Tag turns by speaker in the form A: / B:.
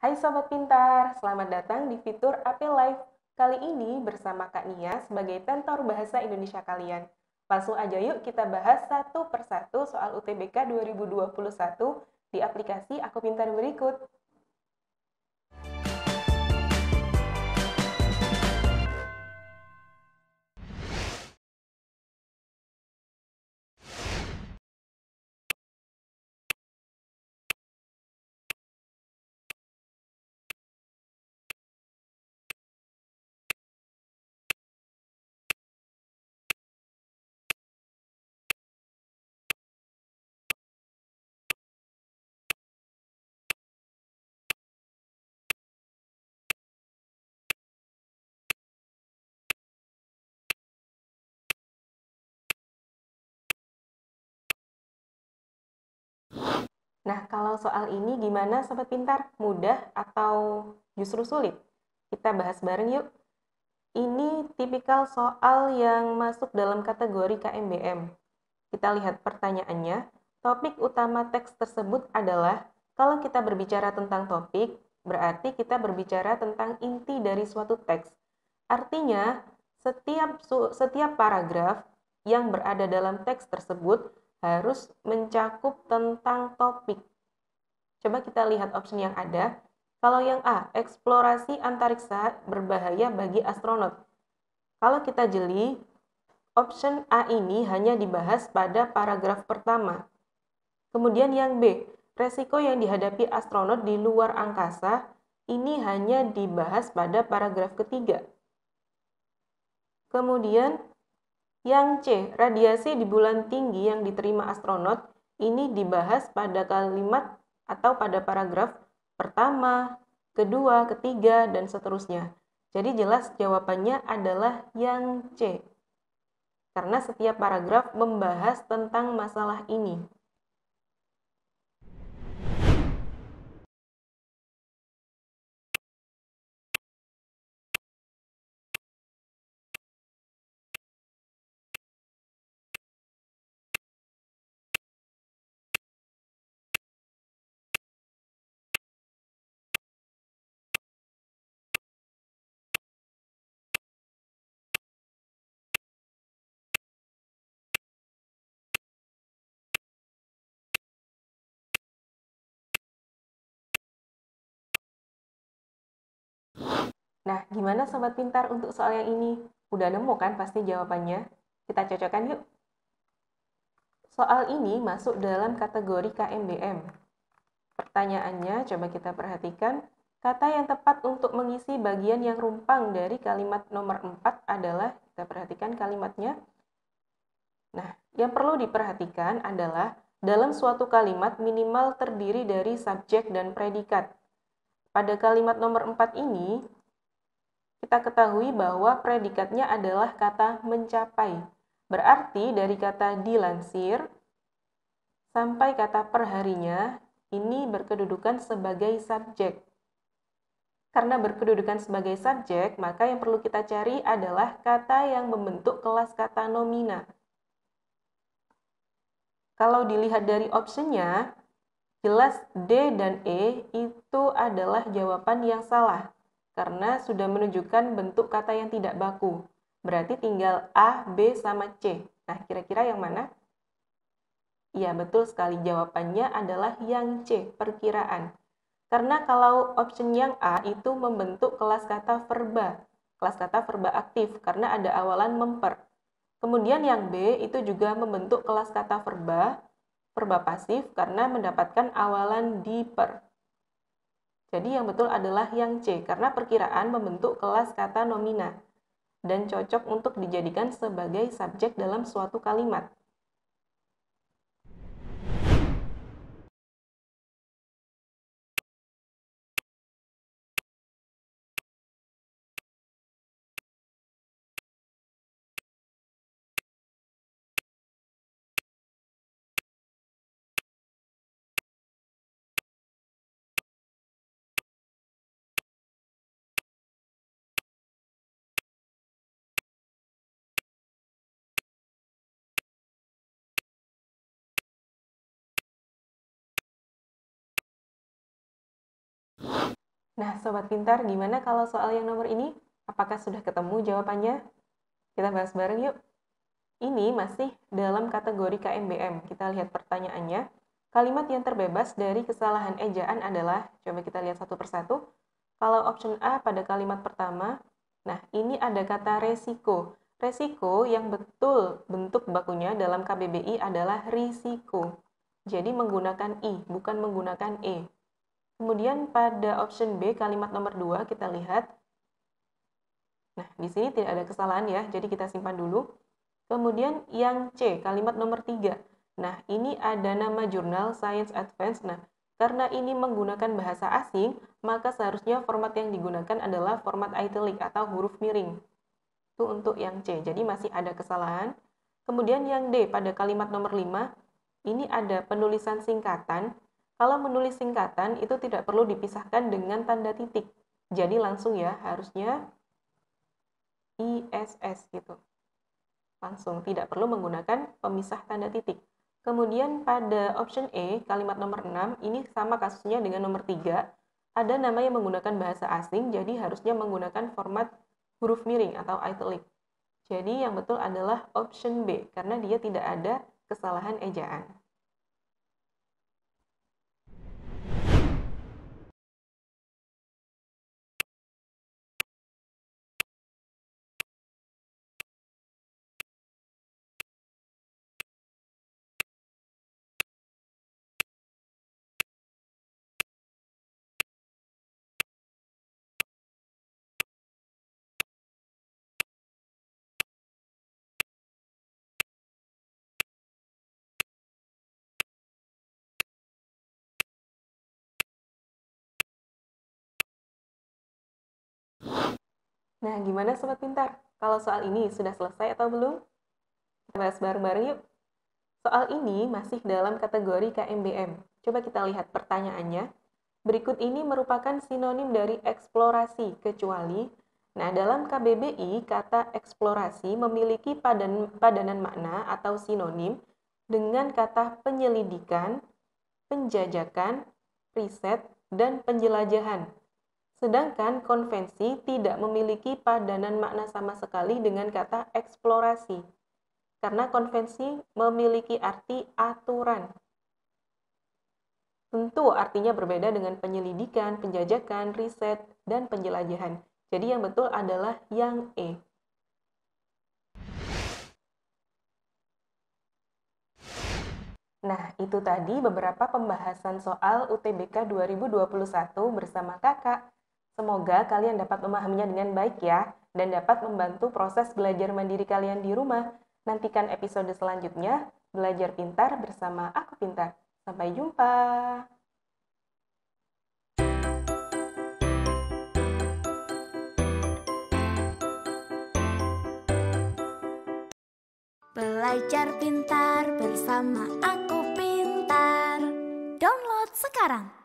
A: Hai Sobat Pintar, selamat datang di fitur AP Live. Kali ini bersama Kak Nia sebagai tentor bahasa Indonesia kalian. Langsung aja yuk kita bahas satu persatu soal UTBK 2021 di aplikasi Aku Pintar berikut. Nah, kalau soal ini gimana Sobat Pintar? Mudah atau justru sulit? Kita bahas bareng yuk. Ini tipikal soal yang masuk dalam kategori KMBM. Kita lihat pertanyaannya. Topik utama teks tersebut adalah, kalau kita berbicara tentang topik, berarti kita berbicara tentang inti dari suatu teks. Artinya, setiap paragraf yang berada dalam teks tersebut harus mencakup tentang topik. Coba kita lihat opsi yang ada. Kalau yang A, eksplorasi antariksa berbahaya bagi astronot. Kalau kita jeli, option A ini hanya dibahas pada paragraf pertama. Kemudian yang B, resiko yang dihadapi astronot di luar angkasa, ini hanya dibahas pada paragraf ketiga. Kemudian yang C, radiasi di bulan tinggi yang diterima astronot, ini dibahas pada kalimat atau pada paragraf pertama, kedua, ketiga, dan seterusnya. Jadi jelas jawabannya adalah yang C. Karena setiap paragraf membahas tentang masalah ini. Nah, gimana Sobat Pintar untuk soal yang ini? Udah nemu kan pasti jawabannya? Kita cocokkan yuk. Soal ini masuk dalam kategori KMBM. Pertanyaannya, coba kita perhatikan. Kata yang tepat untuk mengisi bagian yang rumpang dari kalimat nomor 4 adalah, kita perhatikan kalimatnya. Nah, yang perlu diperhatikan adalah dalam suatu kalimat minimal terdiri dari subjek dan predikat. Pada kalimat nomor 4 ini, kita ketahui bahwa predikatnya adalah kata mencapai. Berarti dari kata dilansir sampai kata perharinya ini berkedudukan sebagai subjek. Karena berkedudukan sebagai subjek, maka yang perlu kita cari adalah kata yang membentuk kelas kata nomina. Kalau dilihat dari opsinya, jelas D dan E itu adalah jawaban yang salah. Karena sudah menunjukkan bentuk kata yang tidak baku. Berarti tinggal A, B, sama C. Nah, kira-kira yang mana? Iya, betul sekali. Jawabannya adalah yang C, perkiraan. Karena kalau option yang A itu membentuk kelas kata verba. Kelas kata verba aktif, karena ada awalan memper. Kemudian yang B itu juga membentuk kelas kata verba, verba pasif, karena mendapatkan awalan diper. Jadi yang betul adalah yang C, karena perkiraan membentuk kelas kata nomina dan cocok untuk dijadikan sebagai subjek dalam suatu kalimat. Nah, Sobat Pintar, gimana kalau soal yang nomor ini? Apakah sudah ketemu jawabannya? Kita bahas bareng yuk. Ini masih dalam kategori KMBM. Kita lihat pertanyaannya. Kalimat yang terbebas dari kesalahan ejaan adalah, coba kita lihat satu persatu. Kalau option A pada kalimat pertama, nah ini ada kata resiko. Resiko yang betul bentuk bakunya dalam KBBI adalah risiko. Jadi menggunakan I, bukan menggunakan E. Kemudian pada option B, kalimat nomor 2, kita lihat. Nah, di sini tidak ada kesalahan ya, jadi kita simpan dulu. Kemudian yang C, kalimat nomor 3. Nah, ini ada nama jurnal Science Advance. Nah, karena ini menggunakan bahasa asing, maka seharusnya format yang digunakan adalah format italic atau huruf miring. Itu untuk yang C, jadi masih ada kesalahan. Kemudian yang D, pada kalimat nomor 5, ini ada penulisan singkatan. Kalau menulis singkatan, itu tidak perlu dipisahkan dengan tanda titik. Jadi langsung ya, harusnya ISS gitu. Langsung, tidak perlu menggunakan pemisah tanda titik. Kemudian pada option E, kalimat nomor 6, ini sama kasusnya dengan nomor 3. Ada nama yang menggunakan bahasa asing, jadi harusnya menggunakan format huruf miring atau italic. Jadi yang betul adalah option B, karena dia tidak ada kesalahan ejaan. Nah, gimana Sobat Pintar? Kalau soal ini sudah selesai atau belum? Kita bahas bareng-bareng yuk. Soal ini masih dalam kategori KMBM. Coba kita lihat pertanyaannya. Berikut ini merupakan sinonim dari eksplorasi, kecuali, nah dalam KBBI, kata eksplorasi memiliki padanan makna atau sinonim dengan kata penyelidikan, penjajakan, riset, dan penjelajahan. Sedangkan konvensi tidak memiliki padanan makna sama sekali dengan kata eksplorasi, karena konvensi memiliki arti aturan. Tentu artinya berbeda dengan penyelidikan, penjajakan, riset, dan penjelajahan. Jadi yang betul adalah yang E. Nah, itu tadi beberapa pembahasan soal UTBK 2021 bersama Kakak. Semoga kalian dapat memahaminya dengan baik ya, dan dapat membantu proses belajar mandiri kalian di rumah. Nantikan episode selanjutnya, Belajar Pintar bersama Aku Pintar. Sampai jumpa!
B: Belajar pintar bersama Aku Pintar. Download sekarang.